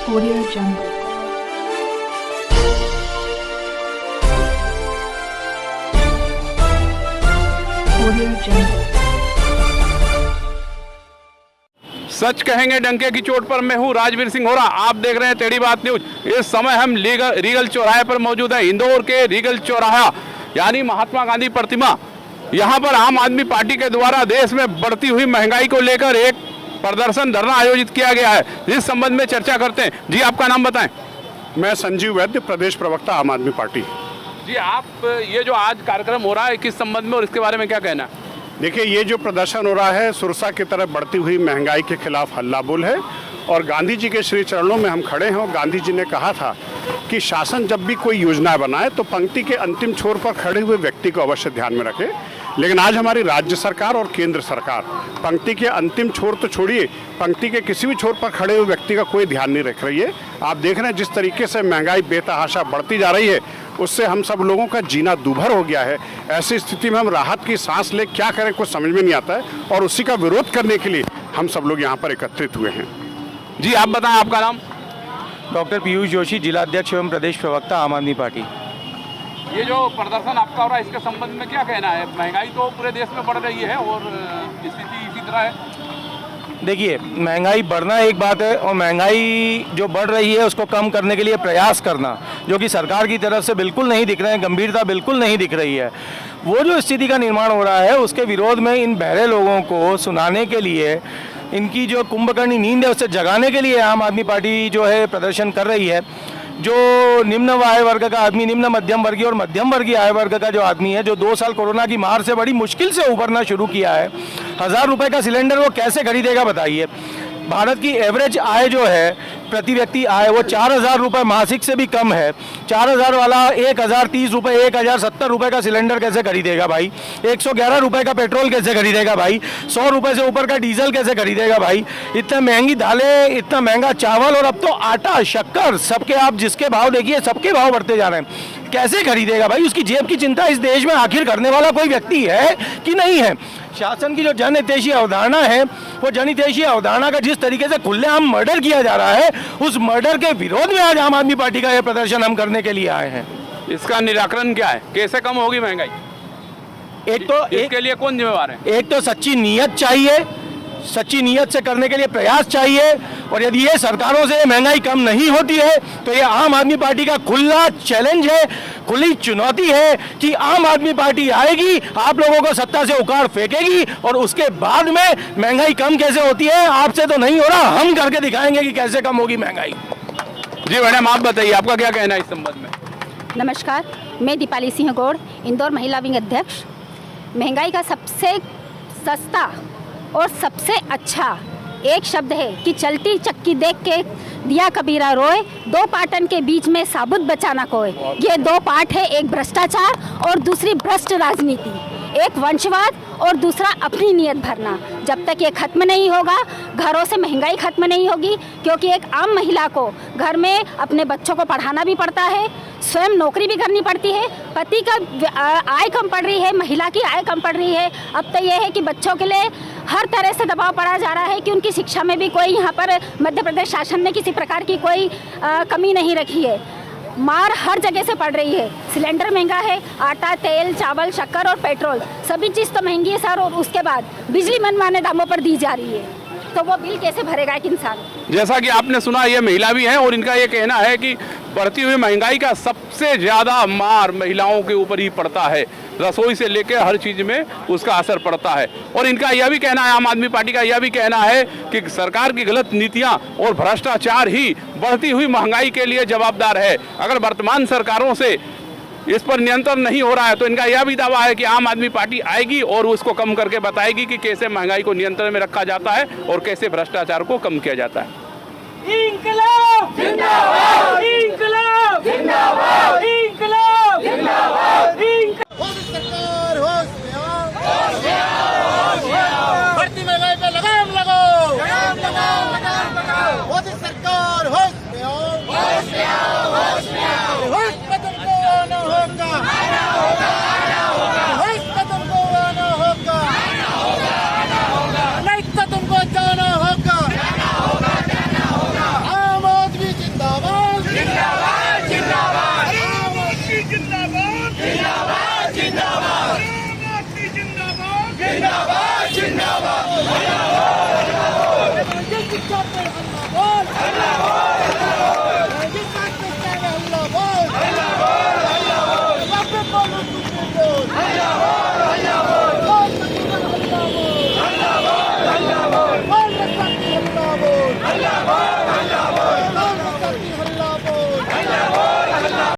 Audio Jungle. Audio Jungle. सच कहेंगे डंके की चोट पर। मैं हूं राजवीर सिंह होरा, आप देख रहे हैं टेढ़ी बात न्यूज। इस समय हम रीगल चौराहे पर मौजूद है। इंदौर के रीगल चौराहा यानी महात्मा गांधी प्रतिमा, यहां पर आम आदमी पार्टी के द्वारा देश में बढ़ती हुई महंगाई को लेकर एक प्रदर्शन धरना आयोजित किया गया है। इस संबंध में चर्चा करते हैं। जी, आपका नाम बताएं। मैं संजीव वैद्य, प्रदेश प्रवक्ता आम आदमी पार्टी। जी, आप ये जो आज कार्यक्रम हो रहा है किस संबंध में और इसके बारे में क्या कहना है? देखिए, ये जो प्रदर्शन हो रहा है सुरसा की तरफ बढ़ती हुई महंगाई के खिलाफ हल्ला बोल है और गांधी जी के श्री चरणों में हम खड़े हैं। और गांधी जी ने कहा था कि शासन जब भी कोई योजना बनाए तो पंक्ति के अंतिम छोर पर खड़े हुए व्यक्ति को अवश्य ध्यान में रखे। लेकिन आज हमारी राज्य सरकार और केंद्र सरकार पंक्ति के अंतिम छोर तो छोड़िए, पंक्ति के किसी भी छोर पर खड़े हुए व्यक्ति का कोई ध्यान नहीं रख रही है। आप देख रहे हैं जिस तरीके से महंगाई बेतहाशा बढ़ती जा रही है, उससे हम सब लोगों का जीना दूभर हो गया है। ऐसी स्थिति में हम राहत की सांस ले क्या करें कुछ समझ में नहीं आता है और उसी का विरोध करने के लिए हम सब लोग यहाँ पर एकत्रित हुए हैं। जी, आप बताएं, आपका नाम? डॉक्टर पीयूष जोशी, जिला अध्यक्ष एवं प्रदेश प्रवक्ता आम आदमी पार्टी। ये जो प्रदर्शन आपका हो रहा है इसके संबंध में क्या कहना है? महंगाई तो पूरे देश में बढ़ रही है और स्थिति इसी तरह है। देखिए, महंगाई बढ़ना एक बात है और महंगाई जो बढ़ रही है उसको कम करने के लिए प्रयास करना, जो कि सरकार की तरफ से बिल्कुल नहीं दिख रहे हैं, गंभीरता बिल्कुल नहीं दिख रही है। वो जो स्थिति का निर्माण हो रहा है उसके विरोध में इन बहरे लोगों को सुनाने के लिए, इनकी जो कुंभकर्णी नींद है उससे जगाने के लिए आम आदमी पार्टी जो है प्रदर्शन कर रही है। जो निम्न आय वर्ग का आदमी, निम्न मध्यम वर्गीय और मध्यम वर्गीय आय वर्ग का जो आदमी है, जो 2 साल कोरोना की मार से बड़ी मुश्किल से उभरना शुरू किया है, 1000 रुपये का सिलेंडर वो कैसे खरीदेगा बताइए। भारत की एवरेज आय जो है, प्रति व्यक्ति आय, वो 4000 रुपये मासिक से भी कम है। 4000 वाला 1030 रुपये, 1070 रुपये का सिलेंडर कैसे खरीदेगा भाई? 111 रुपये का पेट्रोल कैसे खरीदेगा भाई? 100 रुपये से ऊपर का डीजल कैसे खरीदेगा भाई? इतना महंगी दालें, इतना महंगा चावल और अब तो आटा, शक्कर, सबके आप जिसके भाव देखिए सबके भाव बढ़ते जा रहे हैं। कैसे खरीदेगा भाई? उसकी जेब की चिंता इस देश में आखिर करने वाला कोई व्यक्ति है कि नहीं है? शासन की जो जनहितैषी अवधारणा है, वो जनहितैषी अवधारणा का जिस तरीके से खुलेआम मर्डर किया जा रहा है, उस मर्डर के विरोध में आज आम आदमी पार्टी का यह प्रदर्शन हम करने के लिए आए हैं। इसका निराकरण क्या है? कैसे कम होगी महंगाई? इसके लिए कौन जिम्मेवार है? एक तो सच्ची नीयत चाहिए, सच्ची नीयत से करने के लिए प्रयास चाहिए। और यदि ये सरकारों से महंगाई कम नहीं होती है तो ये आम आदमी पार्टी का खुला चैलेंज है, खुली चुनौती है कि आम आदमी पार्टी आएगी, आप लोगों को सत्ता से उखाड़ फेंकेगी और उसके बाद में महंगाई कम कैसे होती है, आपसे तो नहीं हो रहा, हम करके दिखाएंगे कि कैसे कम होगी महंगाई। जी मैडम, आप बताइए, आपका क्या कहना है इस संबंध में? नमस्कार, मैं दीपाली सिंह गौड़, इंदौर महिला विंग अध्यक्ष। महंगाई का सबसे सस्ता और सबसे अच्छा एक शब्द है कि चलती चक्की देख के दिया कबीरा रोए, 2 पाटन के बीच में साबुत बचाना कोय। ये 2 पार्ट है, एक भ्रष्टाचार और दूसरी भ्रष्ट राजनीति, एक वंशवाद और दूसरा अपनी नियत भरना। जब तक ये खत्म नहीं होगा, घरों से महंगाई खत्म नहीं होगी, क्योंकि एक आम महिला को घर में अपने बच्चों को पढ़ाना भी पड़ता है, स्वयं नौकरी भी करनी पड़ती है, पति का आय कम पड़ रही है, महिला की आय कम पड़ रही है। अब तो यह है कि बच्चों के लिए हर तरह से दबाव पड़ा जा रहा है कि उनकी शिक्षा में भी कोई, यहाँ पर मध्य प्रदेश शासन ने किसी प्रकार की कोई कमी नहीं रखी है। मार हर जगह से पड़ रही है। सिलेंडर महंगा है, आटा, तेल, चावल, शक्कर और पेट्रोल, सभी चीज़ तो महंगी है सर। और उसके बाद बिजली मनमाने दामों पर दी जा रही है, तो वो बिल कैसे भरेगा एक इंसान? जैसा कि आपने सुना, ये महिला भी हैं और इनका ये कहना है कि बढ़ती हुई महंगाई का सबसे ज़्यादा मार महिलाओं के ऊपर ही पड़ता है। रसोई से लेकर हर चीज़ में उसका असर पड़ता है। और इनका यह भी कहना है, आम आदमी पार्टी का यह भी कहना है कि सरकार की गलत नीतियां और भ्रष्टाचार ही बढ़ती हुई महंगाई के लिए जवाबदार है। अगर वर्तमान सरकारों से इस पर नियंत्रण नहीं हो रहा है तो इनका यह भी दावा है कि आम आदमी पार्टी आएगी और उसको कम करके बताएगी कि कैसे महंगाई को नियंत्रण में रखा जाता है और कैसे भ्रष्टाचार को कम किया जाता है। इंकलाब जिंदाबाद।